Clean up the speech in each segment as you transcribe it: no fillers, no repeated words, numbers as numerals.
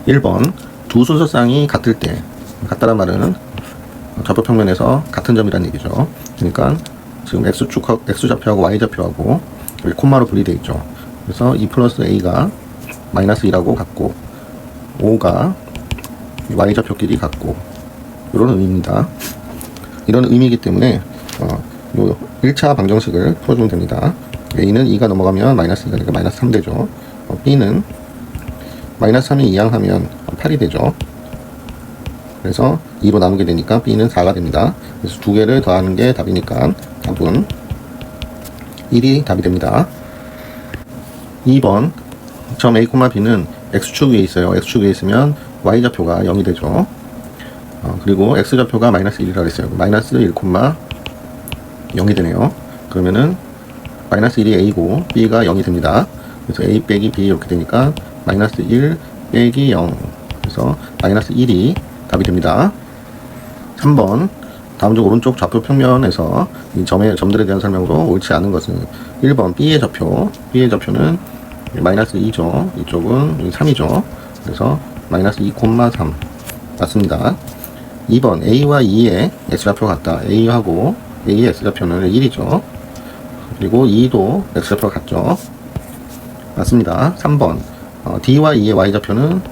1번 두 순서쌍이 같을 때, 같다란 말은 좌표평면에서 같은 점이라는 얘기죠. 그러니까 지금 X좌표하고 Y좌표하고 여기 콤마로 분리되어 있죠. 그래서 2 플러스 A가 마이너스 2라고 같고 5가 Y좌표끼리 같고 이런 의미입니다. 이런 의미이기 때문에 요 1차 방정식을 풀어주면 됩니다. A는 2가 넘어가면 마이너스 2가 되니까 마이너스 3 되죠. B는 마이너스 3이 이항하면 8이 되죠. 그래서 2로 나누게 되니까 B는 4가 됩니다. 그래서 두 개를 더하는 게 답이니까 답은 1이 답이 됩니다. 2번 점 A, B는 X축 위에 있어요. X축 위에 있으면 Y좌표가 0이 되죠. 그리고 X좌표가 마이너스 1이라고 했어요. 마이너스 1, 0이 되네요. 그러면은 마이너스 1이 A고 B가 0이 됩니다. 그래서 A 빼기 B 이렇게 되니까 마이너스 1 빼기 0. 그래서 마이너스 1이 답이 됩니다. 3번 다음 중 오른쪽 좌표 평면에서 이 점들에 대한 설명으로 옳지 않은 것은 1번 B의 좌표는 마이너스 2죠. 이쪽은 3이죠. 그래서 마이너스 2,3 맞습니다. 2번 A와 2의 X좌표 같다. A하고 A의 X좌표는 1이죠. 그리고 2도 X좌표가 같죠. 맞습니다. 3번 D와 E의 Y좌표는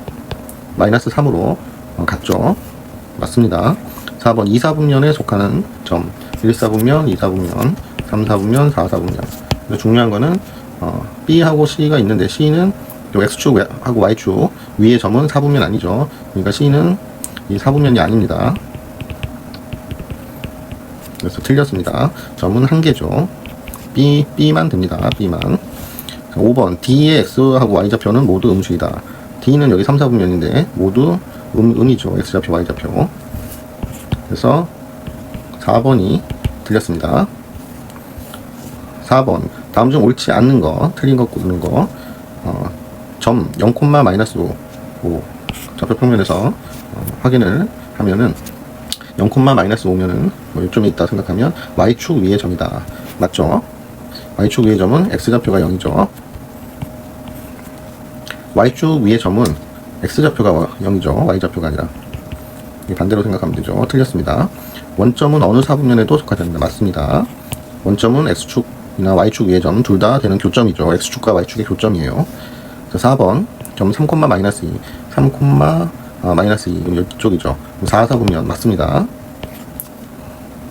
마이너스 3으로 같죠. 맞습니다. 4번 2, 4분면에 속하는 점 1, 4분면, 2, 4분면, 3, 4분면, 4, 4분면. 중요한 거는 B하고 C가 있는데 C는 X축하고 Y축 위의 점은 4분면 아니죠. 그러니까 C는 이 4분면이 아닙니다. 그래서 틀렸습니다. 점은 한 개죠. B만 됩니다. B만. 5번 D의 X하고 Y좌표는 모두 음수이다. D는 여기 3, 4분면인데 모두 음이죠. X좌표, Y좌표. 그래서 4번이 틀렸습니다. 4번 다음 중 옳지 않는 거, 틀린 거, 고르는 거. 점 0, 마이너스 5 좌표 평면에서 확인을 하면은 0, 마이너스 5면은 요점에 있다 생각하면 Y축 위의 점이다. 맞죠? Y축 위의 점은 X좌표가 0이죠. Y축 위의 점은 X좌표가 0이죠. Y좌표가 아니라. 반대로 생각하면 되죠. 틀렸습니다. 원점은 어느 4분면에도 속하지 않는다. 맞습니다. 원점은 X축이나 Y축 위의 점 둘 다 되는 교점이죠. X축과 Y축의 교점이에요. 4번 점 3, 마이너스 2 3, 마이너스 2 이쪽이죠. 4, 4분면 맞습니다.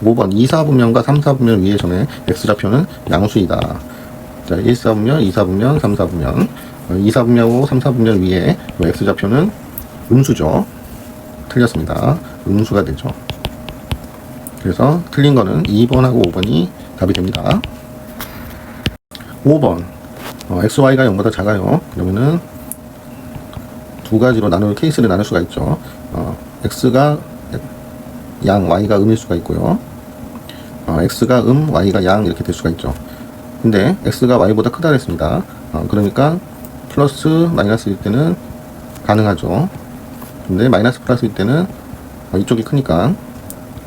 5번 2, 4분면과 3, 4분면 위의 점의 X좌표는 양수이다. 자, 1, 4분면, 2, 4분면, 3, 4분면 2, 4분면하고 3, 4분면 위에 X좌표는 음수죠. 틀렸습니다. 음수가 되죠. 그래서 틀린 거는 2번하고 5번이 답이 됩니다. 5번 XY가 0보다 작아요. 그러면은 두 가지로 케이스를 나눌 수가 있죠. X가 양, Y가 음일 수가 있고요. X가 Y가 양 이렇게 될 수가 있죠. 근데 X가 Y보다 크다 그랬습니다. 그러니까 플러스 마이너스일 때는 가능하죠. 근데 마이너스 플러스일 때는 이쪽이 크니까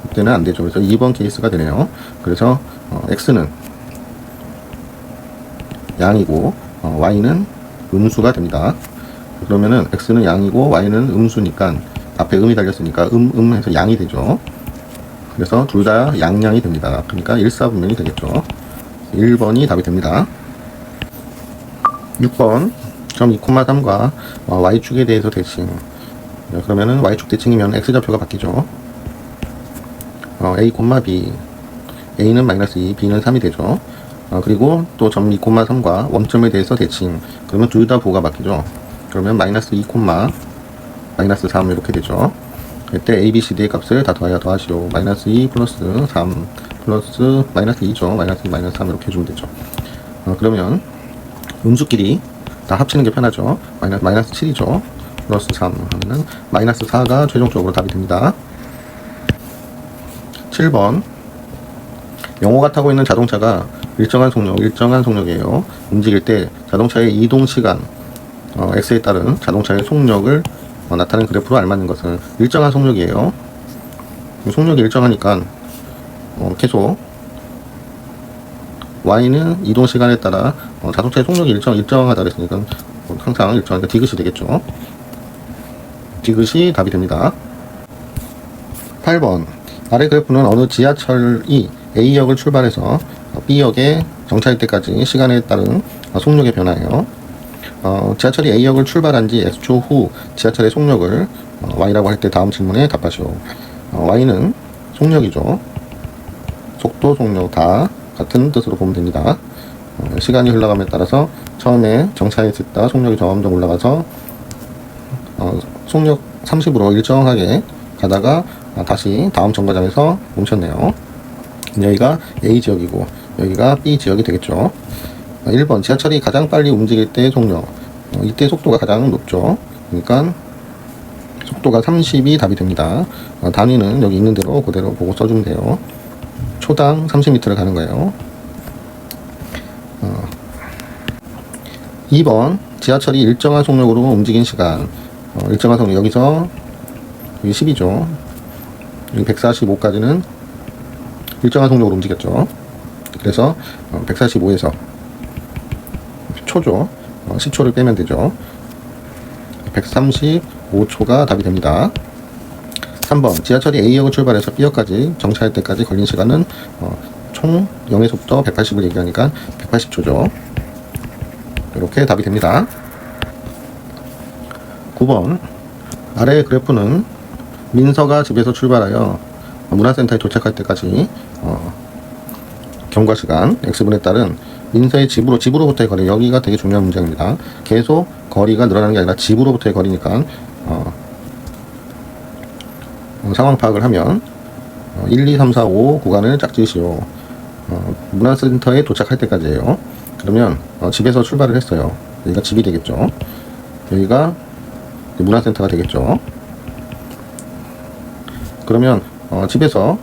이때는 안 되죠. 그래서 2번 케이스가 되네요. 그래서 X는 양이고 Y는 음수가 됩니다. 그러면은 X는 양이고 Y는 음수니까 앞에 음이 달렸으니까 해서 양이 되죠. 그래서 둘 다 양양이 됩니다. 그러니까 1, 4분면이 되겠죠. 1번이 답이 됩니다. 6번 점 2, 3과 Y축에 대해서 대칭. 그러면은 Y축 대칭이면 X좌표가 바뀌죠. A, B. A는 마이너스 2, B는 3이 되죠. 그리고 또 점 2, 3과 원점에 대해서 대칭. 그러면 둘 다 부호가 바뀌죠. 그러면 마이너스 2, 마이너스 3 이렇게 되죠. 이때 A, B, C, D의 값을 다 더하시오. 마이너스 2 플러스 3 플러스 마이너스 2죠. 마이너스 2, 마이너스 3 이렇게 해주면 되죠. 그러면 음수끼리 다 합치는 게 편하죠. 마이너스 7이죠. 플러스 3 하면은 마이너스 4가 최종적으로 답이 됩니다. 7번 영호가 타고 있는 자동차가 일정한 속력이에요. 움직일 때 자동차의 이동 시간 X에 따른 자동차의 속력을 나타내는 그래프로 알맞는 것은 일정한 속력이에요. 속력이 일정하니까 계속 Y는 이동 시간에 따라 자동차의 속력이 일정하다 그랬으니까 항상 일정하니까 디귿이 되겠죠. 이것이 답이 됩니다. 8번. 아래 그래프는 어느 지하철이 A역을 출발해서 B역에 정차할 때까지 시간에 따른 속력의 변화예요. 지하철이 A역을 출발한 지 X초 후 지하철의 속력을 Y라고 할 때 다음 질문에 답하시오. Y는 속력이죠. 속도, 속력 다 같은 뜻으로 보면 됩니다. 시간이 흘러감에 따라서 처음에 정차했을 때 속력이 점점 올라가서 속력 30으로 일정하게 가다가 다시 다음 정거장에서 멈췄네요. 여기가 A지역이고 여기가 B지역이 되겠죠. 1번 지하철이 가장 빨리 움직일 때의 속력, 이때 속도가 가장 높죠. 그러니까 속도가 30이 답이 됩니다. 단위는 여기 있는 대로 그대로 보고 써주면 돼요. 초당 30m를 가는 거예요. 2번 지하철이 일정한 속력으로 움직인 시간, 일정한 속력 여기서 여기 10이죠. 여기 145까지는 일정한 속력으로 움직였죠. 그래서 145에서 초죠. 10초를 빼면 되죠. 135초가 답이 됩니다. 3번 지하철이 A역을 출발해서 B역까지 정차할 때까지 걸린 시간은 총 0에서부터 180을 얘기하니까 180초죠. 이렇게 답이 됩니다. 9번 아래 그래프는 민서가 집에서 출발하여 문화센터에 도착할 때까지 경과시간 X분에 따른 민서의 집으로부터의 거리, 여기가 되게 중요한 문제입니다. 계속 거리가 늘어나는 게 아니라 집으로부터의 거리니까 상황 파악을 하면 1, 2, 3, 4, 5 구간을 짝지으시오. 문화센터에 도착할 때까지예요. 그러면 집에서 출발을 했어요. 여기가 집이 되겠죠. 여기가 문화센터가 되겠죠. 그러면 집에서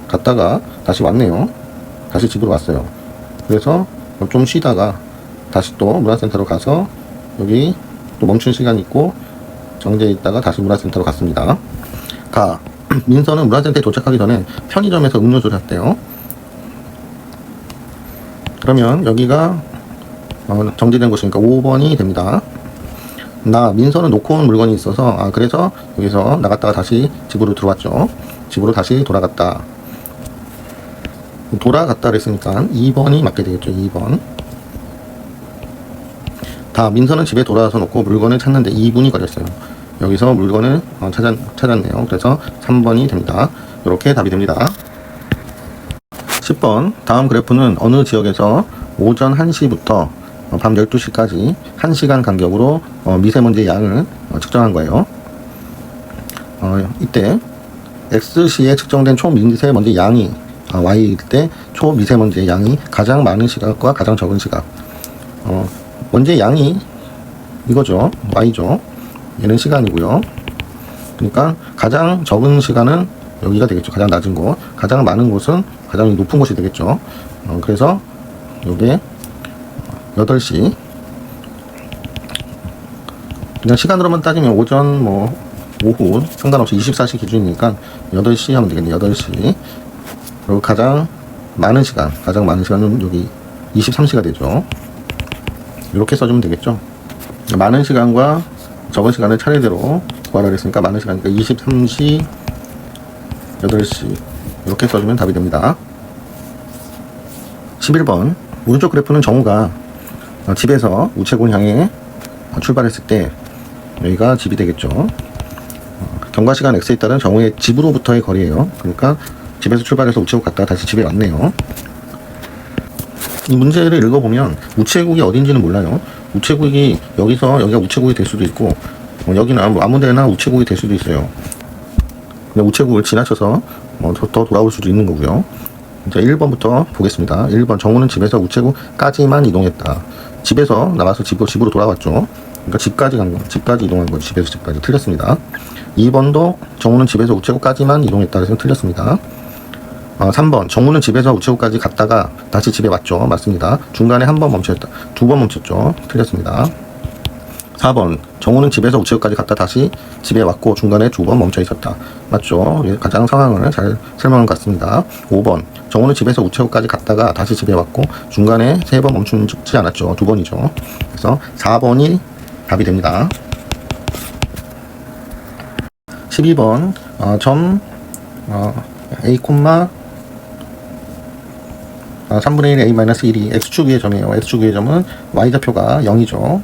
갔다가 다시 왔네요. 다시 집으로 왔어요. 그래서 좀 쉬다가 다시 또 문화센터로 가서 여기 또 멈춘 시간이 있고 정지해 있다가 다시 문화센터로 갔습니다. 민서는 문화센터에 도착하기 전에 편의점에서 음료수를 샀대요. 그러면 여기가 정지된 곳이니까 5번이 됩니다. 민서는 놓고 온 물건이 있어서 그래서 여기서 나갔다가 다시 집으로 들어왔죠. 집으로 다시 돌아갔다. 돌아갔다 그랬으니까 2번이 맞게 되겠죠. 2번. 민서는 집에 돌아와서 놓고 물건을 찾는데 2분이 걸렸어요. 여기서 물건을 찾았네요. 그래서 3번이 됩니다. 이렇게 답이 됩니다. 10번 다음 그래프는 어느 지역에서 오전 1시부터 밤 12시까지 1시간 간격으로 미세먼지의 양을 측정한 거예요. 이때 X시에 측정된 초미세먼지 양이 Y일 때 초미세먼지의 양이 가장 많은 시각과 가장 적은 시각, 먼지의 양이 이거죠. Y죠. 얘는 시간이고요. 그러니까 가장 적은 시간은 여기가 되겠죠. 가장 낮은 곳. 가장 많은 곳은 가장 높은 곳이 되겠죠. 그래서 요게 8시. 그냥 시간으로만 따지면 오전 오후 상관없이 24시 기준이니까 8시 하면 되겠네요. 8시. 그리고 가장 많은 시간은 여기 23시가 되죠. 이렇게 써주면 되겠죠. 많은 시간과 적은 시간을 차례대로 구하라 그랬으니까 많은 시간이니까 23시, 8시 이렇게 써주면 답이 됩니다. 11번 오른쪽 그래프는 정우가 집에서 우체국을 향해 출발했을 때 여기가 집이 되겠죠. 경과시간 X에 따른 정우의 집으로부터의 거리예요. 그러니까 집에서 출발해서 우체국 갔다가 다시 집에 왔네요. 이 문제를 읽어보면 우체국이 어딘지는 몰라요. 우체국이 여기가 우체국이 될 수도 있고 여기나 아무데나 우체국이 될 수도 있어요. 근데 우체국을 지나쳐서 더 돌아올 수도 있는 거고요. 이제 1번부터 보겠습니다. 1번 정우는 집에서 우체국까지만 이동했다. 집에서 나가서 집으로 돌아왔죠. 그러니까 집까지 이동한 거죠. 집에서 집까지. 틀렸습니다. 2번도 정우는 집에서 우체국까지만 이동했다. 그래서 틀렸습니다. 3번 정우는 집에서 우체국까지 갔다가 다시 집에 왔죠. 맞습니다. 중간에 한 번 멈췄다. 2번 멈췄죠. 틀렸습니다. 4번 정우는 집에서 우체국까지 갔다 다시 집에 왔고 중간에 2번 멈춰 있었다. 맞죠. 가장 상황을 잘 설명한 것 같습니다. 5번 정우는 집에서 우체국까지 갔다가 다시 집에 왔고 중간에 3번 멈추지 않았죠. 2번이죠. 그래서 4번이 답이 됩니다. 12번 점 a, 3분의 1 a-1이 x축 위의 점이에요. x축 위의 점은 y좌표가 0이죠.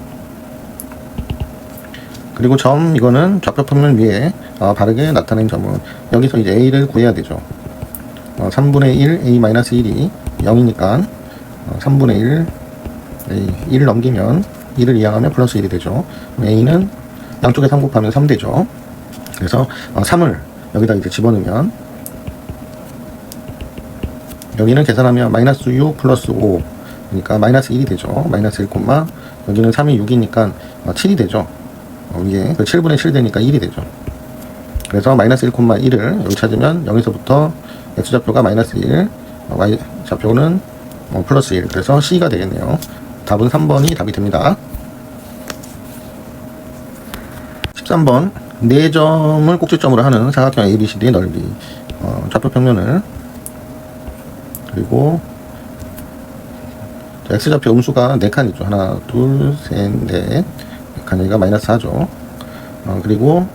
그리고 점 이거는 좌표 평면 위에 바르게 나타낸 점은 여기서 이제 a를 구해야 되죠. 3분의 1 a-1이 0이니까 3분의 1 1을 넘기면 1을 이항하면 플러스 1이 되죠. a는 양쪽에 3 곱하면 3 되죠. 그래서 3을 여기다 이제 집어넣으면 여기는 계산하면 마이너스 6 플러스 5 그러니까 마이너스 1이 되죠. 마이너스 1, 여기는 3이 6이니까 7이 되죠. 위에 7분의 7 되니까 1이 되죠. 그래서 마이너스 1, 1을 여기 찾으면 0에서부터 x좌표가 마이너스 1, y좌표는 플러스 1. 그래서 C가 되겠네요. 답은 3번이 답이 됩니다. 13번 4점을 꼭지점으로 하는 사각형 ABCD의 넓이 좌표 평면을 그리고 x좌표 음수가 4칸이죠. 하나, 둘, 셋, 넷 칸이가 마이너스 4죠. 그리고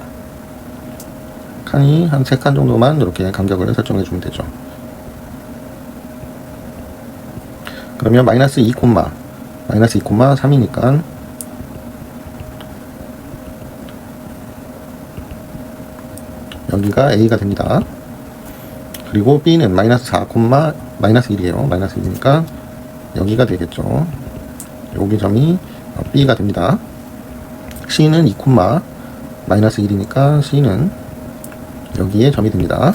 칸이 한 3칸 정도만 이렇게 간격을 설정해 주면 되죠. 그러면 마이너스 2, 3이니까 여기가 A가 됩니다. 그리고 B는 마이너스 4, 마이너스 1이에요. 마이너스 1이니까 여기가 되겠죠. 여기 점이 B가 됩니다. C는 2, 마이너스 1이니까 C는 여기에 점이 됩니다.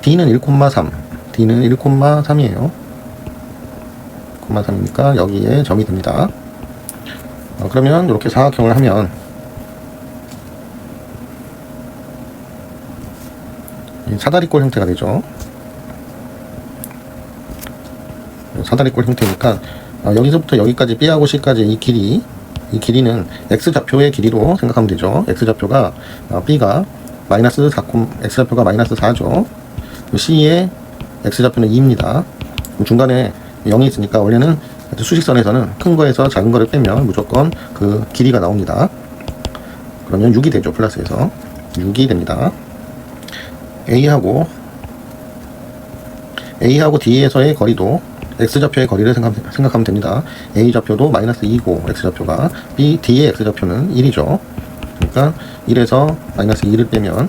D는 1,3, D는 1,3이에요. 3이니까 여기에 점이 됩니다. 그러면 이렇게 사각형을 하면 사다리꼴 형태가 되죠. 사다리꼴 형태니까 여기서부터 여기까지 B하고 C까지 이 길이는 x좌표의 길이로 생각하면 되죠. x좌표가 B가 마이너스 4, x좌표가 마이너스 4죠. C의 x좌표는 2입니다. 중간에 0이 있으니까 원래는 수직선에서는 큰 거에서 작은 거를 빼면 무조건 그 길이가 나옵니다. 그러면 6이 되죠. 플러스에서 6이 됩니다. A하고 D에서의 거리도 x좌표의 거리를 생각하면 됩니다. A좌표도 마이너스 2고 x좌표가 D의 x좌표는 1이죠. 그러니까 1에서 마이너스 2를 빼면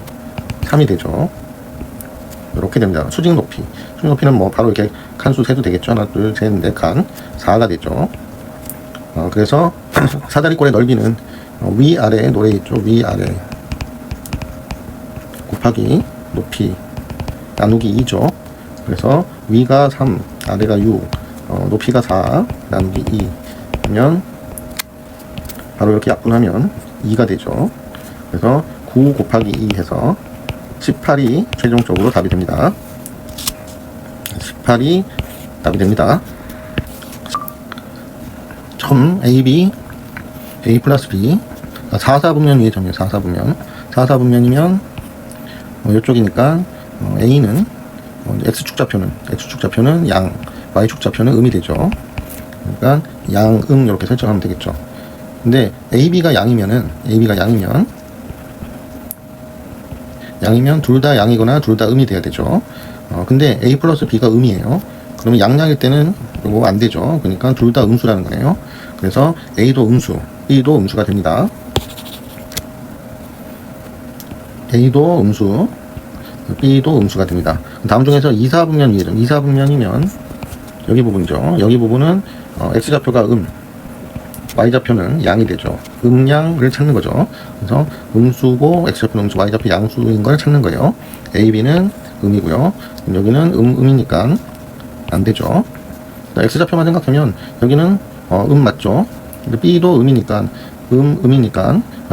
3이 되죠. 이렇게 됩니다. 수직 높이는 뭐 바로 이렇게 칸수 세도 되겠죠. 하나, 둘, 셋, 넷 칸, 4가 되죠. 그래서 사다리꼴의 넓이는 위아래의 노래 있죠. 위아래 곱하기 높이 나누기 2죠. 그래서 위가 3, 아래가 6, 높이가 4 나누기 2 하면 바로 이렇게 약분하면 2가 되죠. 그래서 9 곱하기 2 해서 18이 최종적으로 답이 됩니다. 18이 답이 됩니다. 점 AB, A 플러스 B 4사분면 위의 점이에요. 4사분면이면 이쪽이니까 A는 X축좌표는 양, Y축좌표는 음이 되죠. 그러니까 양, 이렇게 설정하면 되겠죠. 근데 AB가 양이면 둘 다 양이거나 둘 다 음이 돼야 되죠. 근데 A 플러스 B가 음이에요. 그러면 양양일 때는 이거 안 되죠. 그러니까 둘 다 음수라는 거예요. 그래서 A도 음수, B도 음수가 됩니다. A도 음수, B도 음수가 됩니다. 다음 중에서 2사분면 위의 점, 2사분면이면 여기 부분이죠. 여기 부분은 X좌표가 Y좌표는 양이 되죠. 음양을 찾는 거죠. 그래서 음수고 X좌표는 음수, Y좌표 양수인 걸 찾는 거예요. A, B는 음이고요. 여기는 음이니까 안 되죠. X좌표만 생각하면 여기는 맞죠. 근데 B도 음이니까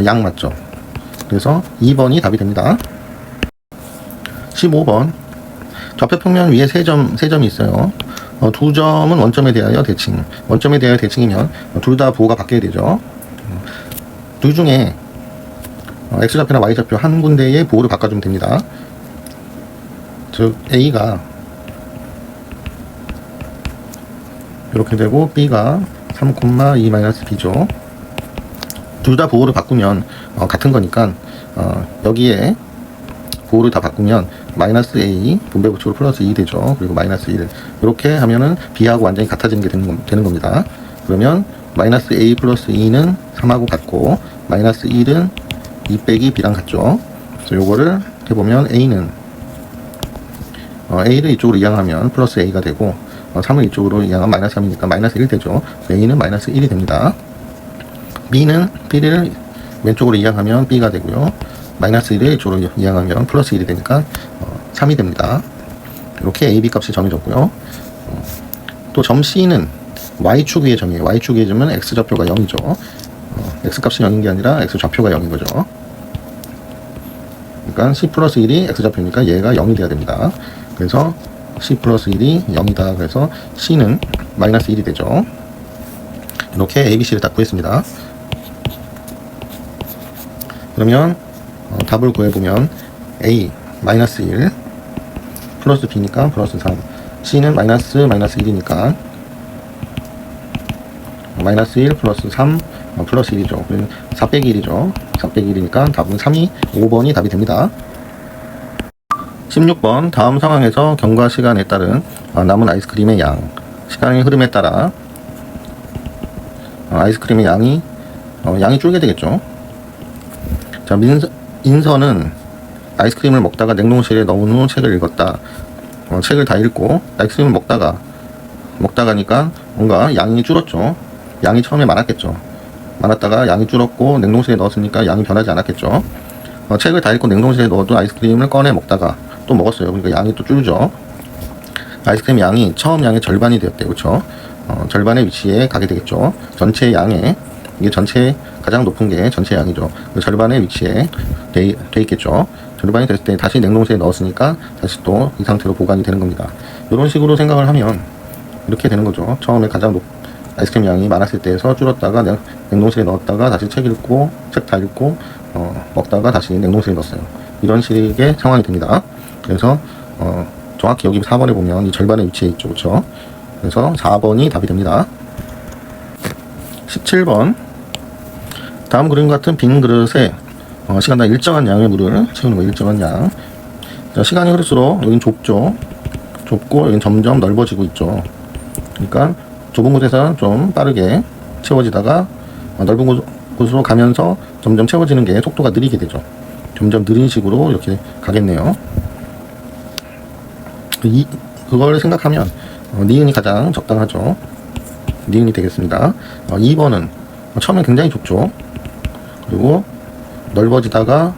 양 맞죠. 그래서 2번이 답이 됩니다. 15번 좌표평면 위에 세 점이 있어요. 두 점은 원점에 대하여 대칭. 원점에 대하여 대칭이면 둘 다 부호가 바뀌어야 되죠. 둘 중에 X좌표나 Y좌표 한 군데의 부호를 바꿔주면 됩니다. 즉 A가 이렇게 되고 B가 3,2-B죠. 둘 다 부호를 바꾸면 같은 거니까 여기에 보호를 다 바꾸면 마이너스 A 분배 법칙으로 플러스 2 되죠. 그리고 마이너스 1 이렇게 하면은 B하고 완전히 같아지는 게 되는 겁니다. 그러면 마이너스 A 플러스 2는 3하고 같고 마이너스 1은 2 빼기 B랑 같죠. 그래서 요거를 해보면 A는 A를 이쪽으로 이항하면 플러스 A가 되고 3을 이쪽으로 이항하면 마이너스 3이니까 마이너스 1 되죠. A는 마이너스 1이 됩니다. B는 B를 왼쪽으로 이항하면 B가 되고요. 마이너스 1을 이쪽으로 이항하면 플러스 1이 되니까 3이 됩니다. 이렇게 A, B 값이 정해졌고요. 또 점 C는 Y축 위의 점이에요. Y축 위의 점은 X좌표가 0이죠. X값이 0인 게 아니라 X좌표가 0인 거죠. 그러니까 C 플러스 1이 X좌표니까 얘가 0이 돼야 됩니다. 그래서 C 플러스 1이 0이다. 그래서 C는 마이너스 1이 되죠. 이렇게 A, B, C를 딱 구했습니다. 그러면 답을 구해보면 A 마이너스 1 플러스 B니까 플러스 3 C는 마이너스 1이니까 마이너스 1 플러스 3 플러스 1이죠. 4 빼기 1이죠. 4 빼기 1이니까 답은 3이 5번이 답이 됩니다. 16번 다음 상황에서 경과 시간에 따른 남은 아이스크림의 양 시간의 흐름에 따라 아이스크림의 양이 줄게 되겠죠. 자, 인선은 아이스크림을 먹다가 냉동실에 넣은 후 책을 읽었다. 책을 다 읽고 아이스크림을 먹다가니까 뭔가 양이 줄었죠. 양이 처음에 많았겠죠. 많았다가 양이 줄었고 냉동실에 넣었으니까 양이 변하지 않았겠죠. 책을 다 읽고 냉동실에 넣어둔 아이스크림을 꺼내 먹다가 또 먹었어요. 그러니까 양이 또 줄죠. 아이스크림 양이 처음 양의 절반이 되었대요. 그렇죠? 절반의 위치에 가게 되겠죠. 전체 양의 이게 전체 가장 높은 게 전체 양이죠. 그 절반의 위치에 돼 있겠죠. 절반이 됐을 때 다시 냉동실에 넣었으니까 다시 또 이 상태로 보관이 되는 겁니다. 이런 식으로 생각을 하면 이렇게 되는 거죠. 처음에 가장 아이스크림 양이 많았을 때에서 줄었다가 냉동실에 넣었다가 다시 책 다 읽고 먹다가 다시 냉동실에 넣었어요. 이런 식의 상황이 됩니다. 그래서 정확히 여기 4번에 보면 이 절반의 위치에 있죠. 그렇죠? 그래서 4번이 답이 됩니다. 17번 다음 그림 같은 빈 그릇에 시간당 일정한 양의 물을 채우는 거 일정한 양. 자, 시간이 흐를수록 여긴 좁죠. 좁고 여긴 점점 넓어지고 있죠. 그러니까 좁은 곳에서는 좀 빠르게 채워지다가 넓은 곳으로 가면서 점점 채워지는 게 속도가 느리게 되죠. 점점 느린 식으로 이렇게 가겠네요. 그걸 생각하면 니은이 가장 적당하죠. 니은이 되겠습니다. 2번은 처음엔 굉장히 좁죠. 그리고 넓어지다가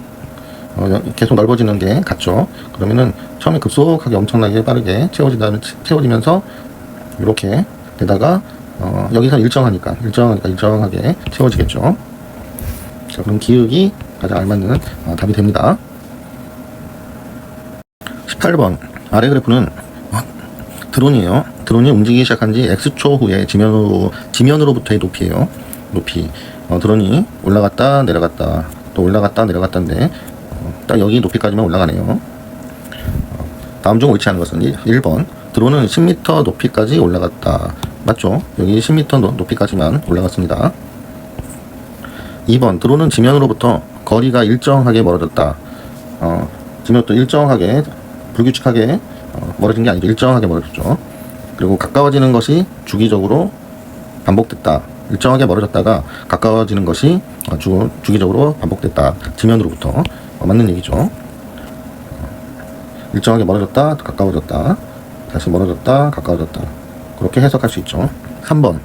계속 넓어지는 게 같죠. 그러면은 처음에 급속하게 엄청나게 빠르게 채워지면서 이렇게 되다가 여기서 일정하게 채워지겠죠. 자, 그럼 기울기 가장 알맞는 답이 됩니다. 18번 아래 그래프는 드론이에요. 드론이 움직이기 시작한 지 X초 후에 지면으로부터의 높이에요. 높이. 드론이 올라갔다 내려갔다 또 올라갔다 내려갔다인데 딱 여기 높이까지만 올라가네요. 다음 중 옳지 않은 것은 1번 드론은 10m 높이까지 올라갔다. 맞죠? 여기 10m 높이까지만 올라갔습니다. 2번 드론은 지면으로부터 거리가 일정하게 멀어졌다. 지면부터 일정하게 불규칙하게 멀어진 게 아니고 일정하게 멀어졌죠. 그리고 가까워지는 것이 주기적으로 반복됐다. 일정하게 멀어졌다가 가까워지는 것이 주기적으로 반복됐다. 지면으로부터 맞는 얘기죠. 일정하게 멀어졌다, 가까워졌다, 다시 멀어졌다, 가까워졌다. 그렇게 해석할 수 있죠. 3번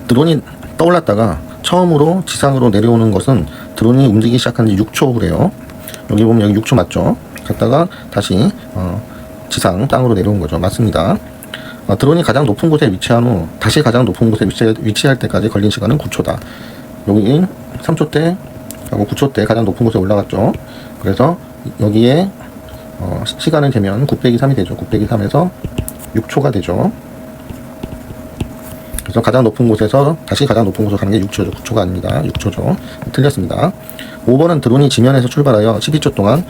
드론이 떠올랐다가 처음으로 지상으로 내려오는 것은 드론이 움직이기 시작한 지 6초 후래요. 여기 보면 여기 6초 맞죠? 갔다가 다시 지상 땅으로 내려온 거죠. 맞습니다. 드론이 가장 높은 곳에 위치한 후 다시 가장 높은 곳에 위치할 때까지 걸린 시간은 9초다. 여기 3초 때 하고 9초 때 가장 높은 곳에 올라갔죠. 그래서 여기에 시간을 재면 9 빼기 3이 되죠. 9 빼기 3에서 6초가 되죠. 그래서 가장 높은 곳에서 다시 가장 높은 곳으로 가는 게 6초죠. 9초가 아닙니다. 6초죠. 틀렸습니다. 5번은 드론이 지면에서 출발하여 12초 동안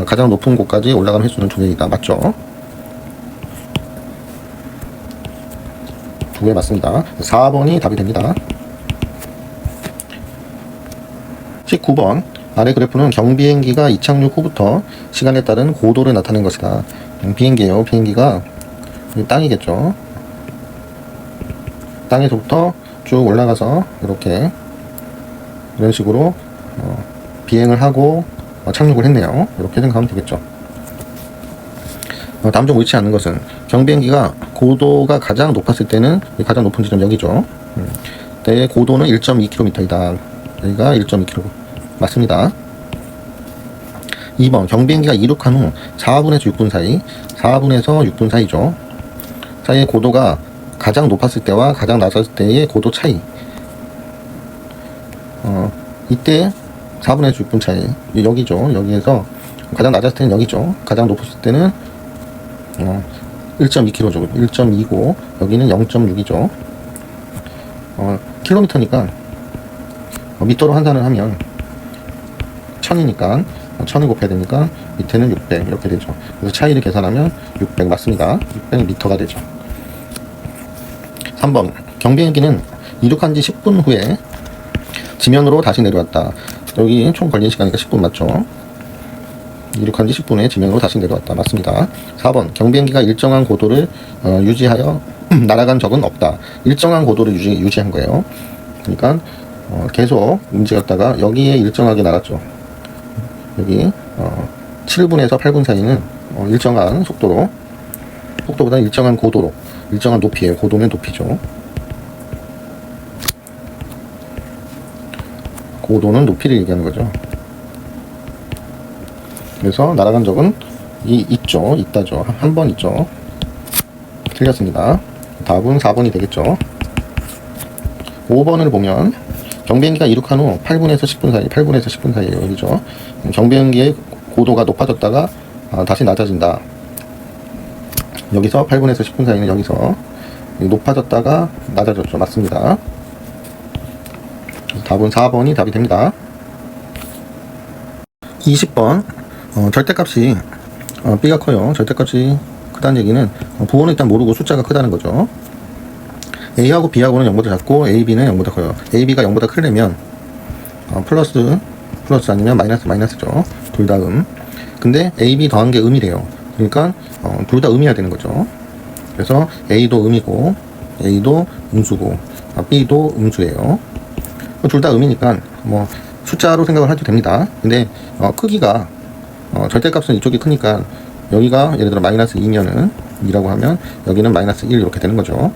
가장 높은 곳까지 올라가는 횟수는 2배이다. 맞죠? 2배 맞습니다. 4번이 답이 됩니다. 19번 아래 그래프는 경비행기가 이착륙 후부터 시간에 따른 고도를 나타낸 것이다. 비행기예요. 비행기가 땅이겠죠. 땅에서부터 쭉 올라가서 이렇게 이런 식으로 비행을 하고 착륙을 했네요. 이렇게 생각하면 되겠죠. 다음 중 옳지 않은 것은 경비행기가 고도가 가장 높았을 때는 가장 높은 지점 여기죠. 그때 고도는 1.2km이다. 여기가 1.2km 맞습니다. 2번 경비행기가 이륙한 후 4분에서 6분 사이 4분에서 6분 사이죠. 사이의 고도가 가장 높았을 때와 가장 낮았을 때의 고도 차이. 이때 4분에서 6분 차이 여기죠. 여기에서 가장 낮았을 때는 여기죠. 가장 높았을 때는 1.2km죠. 1.2고 여기는 0.6이죠. 킬로미터니까 미터로 환산을 하면 1000이니까 1000을 곱해야 되니까 밑에는 600 이렇게 되죠. 그래서 차이를 계산하면 600 맞습니다. 600m가 되죠. 3번 경비행기는 이륙한 지 10분 후에 지면으로 다시 내려왔다. 여기 총 걸린 시간이니까 10분 맞죠? 이륙한 지 10분에 지면으로 다시 내려왔다. 맞습니다. 4번 경비행기가 일정한 고도를 유지하여 날아간 적은 없다. 일정한 고도를 유지한 거예요. 그러니까 계속 움직였다가 여기에 일정하게 날았죠. 여기 7분에서 8분 사이는 일정한 속도로, 속도보다 일정한 고도로, 일정한 높이에요. 고도면 높이죠. 고도는 높이를 얘기하는 거죠. 그래서 날아간 적은 있죠. 있다죠. 한 번 있죠. 틀렸습니다. 답은 4번이 되겠죠. 5번을 보면 경비행기가 이륙한 후 8분에서 10분 사이, 8분에서 10분 사이에요. 여기죠. 경비행기의 고도가 높아졌다가 다시 낮아진다. 여기서 8분에서 10분 사이는 여기서 높아졌다가 낮아졌죠. 맞습니다. 답은 4번이 답이 됩니다. 20번 절대값이 B가 커요. 절대값이 크다는 얘기는 부호는 일단 모르고 숫자가 크다는 거죠. A하고 B하고는 0보다 작고 A, B는 0보다 커요. A, B가 0보다 크려면 플러스 아니면 마이너스죠. 둘 다 근데 A, B 더한 게 음이래요. 그러니까 둘 다 음이어야 되는 거죠. 그래서 A도 음이고 A도 음수고 B도 음수예요. 둘 다 음이니까 뭐 숫자로 생각을 해도 됩니다. 근데 크기가 절대값은 이쪽이 크니까 여기가 예를 들어 마이너스 2면은 2라고 하면 여기는 마이너스 1 이렇게 되는 거죠.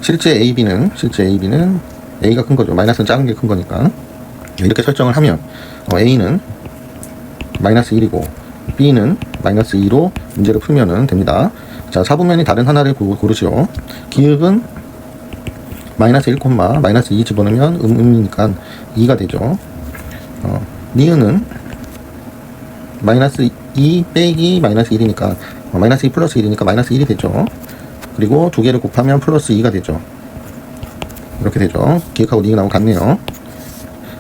실제 AB는 A가 큰 거죠. 마이너스는 작은 게 큰 거니까 이렇게 설정을 하면 A는 마이너스 1이고 B는 마이너스 2로 문제를 풀면 됩니다. 자, 사분면이 다른 하나를 고르시오. 기역은 마이너스 1, 마이너스 2 집어넣으면 음이니까 2가 되죠. 니은은 마이너스 2 빼기 마이너스 1이니까 마이너스 2 플러스 1이니까 마이너스 1이 되죠. 그리고 두 개를 곱하면 플러스 2가 되죠. 이렇게 되죠. 기억하고 니은하고 같네요.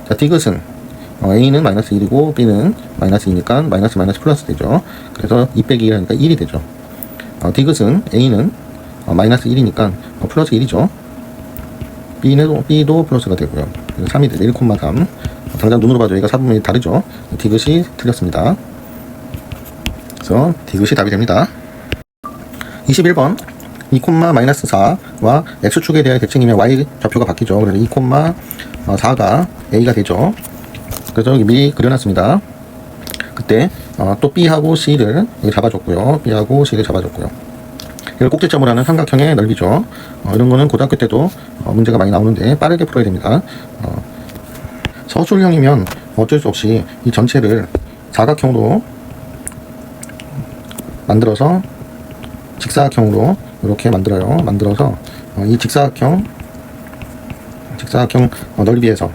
자, 디귿은 A는 마이너스 1이고 B는 마이너스 2니까 마이너스 플러스 되죠. 그래서 2 빼기 1이니까 1이 되죠. 디귿은 A는 마이너스 1이니까 플러스 1이죠. B도 플러스가 되고요. 3이 되죠. 1,3. 당장 눈으로 봐도 여기가 사분면이 다르죠. 디귿이 틀렸습니다. 그래서 디귿이 답이 됩니다. 21번 2,-4와 X축에 대한 대칭이면 Y 좌표가 바뀌죠. 그래서 2,4가 A가 되죠. 그래서 여기 미리 그려놨습니다. 그때 또 B하고 C를 여기 잡아줬고요. B하고 C를 잡아줬고요. 이걸 꼭지점으로 하는 삼각형의 넓이죠. 이런 거는 고등학교 때도 문제가 많이 나오는데 빠르게 풀어야 됩니다. 서술형이면 어쩔 수 없이 이 전체를 사각형으로 만들어서 직사각형으로 이렇게 만들어서 이 직사각형 넓이에서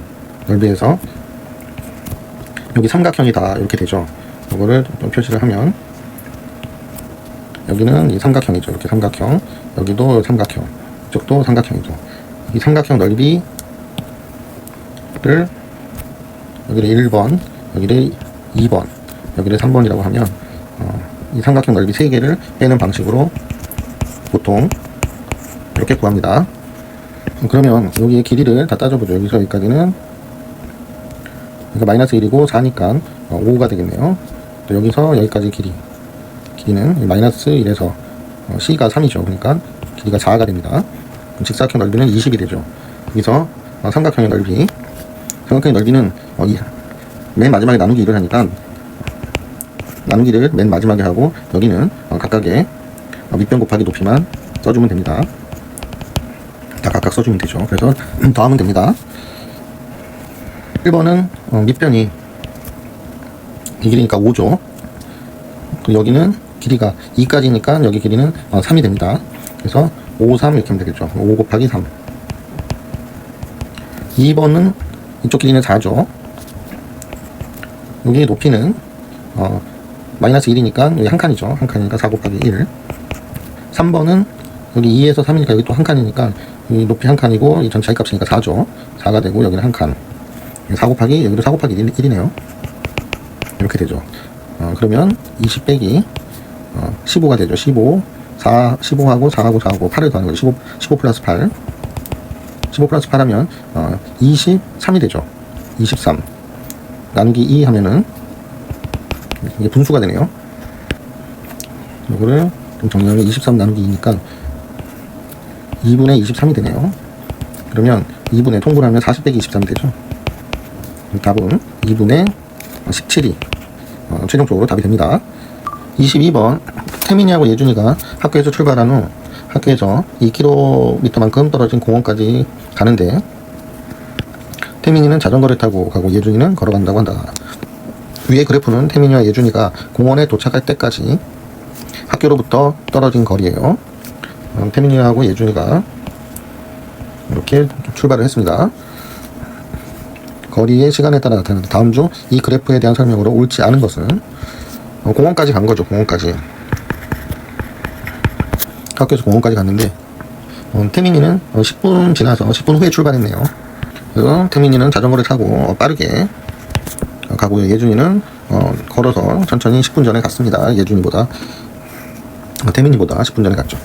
여기 삼각형이다 이렇게 되죠. 이거를 좀 표시를 하면 여기는 이 삼각형이죠. 이렇게 삼각형, 여기도 삼각형, 이쪽도 삼각형이죠. 이 삼각형 넓이를 여기를 1번, 여기를 2번, 여기를 3번이라고 하면 이 삼각형 넓이 3개를 빼는 방식으로 보통 이렇게 구합니다. 그러면 여기의 길이를 다 따져보죠. 여기서 여기까지는 그러니까 마이너스 1이고 4니까 5가 되겠네요. 또 여기서 여기까지 길이는 마이너스 1에서 C가 3이죠. 그러니까 길이가 4가 됩니다. 직사각형 넓이는 20이 되죠. 여기서 삼각형의 넓이는 맨 마지막에 나누기 1을 하니까 나누기를 맨 마지막에 하고 여기는 각각의 밑변 곱하기 높이만 써주면 됩니다. 다 각각 써주면 되죠. 그래서 더하면 됩니다. 1번은 밑변이 이 길이니까 5죠. 여기는 길이가 2까지니까 여기 길이는 3이 됩니다. 그래서 5, 3 이렇게 하면 되겠죠. 5 곱하기 3. 2번은 이쪽 길이는 4죠. 여기 높이는 마이너스 1이니까 여기 한 칸이죠. 한 칸이니까 4 곱하기 1. 3번은 여기 2에서 3이니까 여기 또 한 칸이니까 이 높이 한 칸이고 이 전체 값이니까 4죠. 4가 되고 여기는 한 칸. 4 곱하기 여기도 4 곱하기 1이네요. 이렇게 되죠. 그러면 20 빼기 15가 되죠. 15하고 4하고 4하고 8을 더하는 거죠. 15 플러스 8. 15 플러스 8 하면 23이 되죠. 23 나누기 2 하면은 이게 분수가 되네요. 이거를 좀 정리하면 23 나누기 2니까 2분의 23이 되네요. 그러면 2분의 통분하면 40 빼기 23이 되죠. 답은 2분의 17이 최종적으로 답이 됩니다. 22번 태민이하고 예준이가 학교에서 출발한 후 학교에서 2km만큼 떨어진 공원까지 가는데 태민이는 자전거를 타고 가고 예준이는 걸어간다고 한다. 위의 그래프는 태민이와 예준이가 공원에 도착할 때까지 학교로부터 떨어진 거리예요. 태민이하고 예준이가 이렇게 출발을 했습니다. 거리의 시간에 따라 나타나는데 다음 중 이 그래프에 대한 설명으로 옳지 않은 것은 공원까지 간 거죠. 공원까지 학교에서 공원까지 갔는데 태민이는 10분 지나서 10분 후에 출발했네요. 그래서 태민이는 자전거를 타고 빠르게 가고요. 예준이는 걸어서 천천히 10분 전에 갔습니다. 예준이보다 태민이보다 10분 전에 갔죠.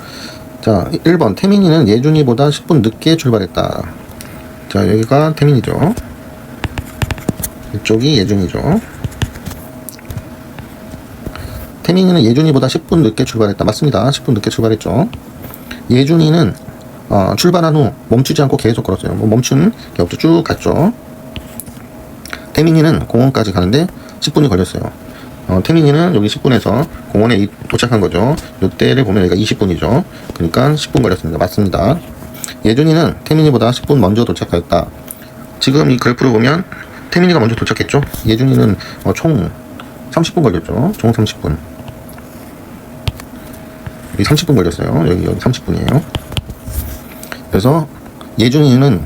자, 1번 태민이는 예준이보다 10분 늦게 출발했다. 자, 여기가 태민이죠. 이쪽이 예준이죠. 태민이는 예준이보다 10분 늦게 출발했다. 맞습니다. 10분 늦게 출발했죠. 예준이는 출발한 후 멈추지 않고 계속 걸었어요. 멈춘 게 없죠. 쭉 갔죠. 태민이는 공원까지 가는데 10분이 걸렸어요. 태민이는 여기 10분에서 공원에 도착한 거죠. 이때를 보면 여기가 20분이죠. 그러니까 10분 걸렸습니다. 맞습니다. 예준이는 태민이보다 10분 먼저 도착하였다. 지금 이 그래프를 보면 태민이가 먼저 도착했죠. 예준이는 총 30분 걸렸죠. 총 30분. 여기 30분 걸렸어요. 여기 30분이에요. 그래서 예준이는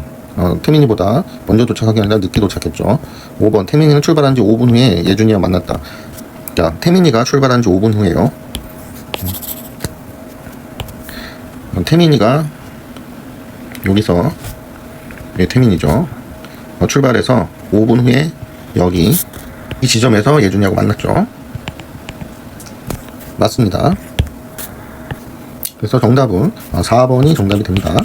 태민이보다 먼저 도착하기 아니라 늦게 도착했죠. 5번 태민이는 출발한 지 5분 후에 예준이와 만났다. 자, 태민이가 출발한 지 5분 후에요. 태민이가 여기서 태민이죠. 출발해서 5분 후에 여기 이 지점에서 예준이하고 만났죠. 맞습니다. 그래서 정답은 4번이 정답이 됩니다.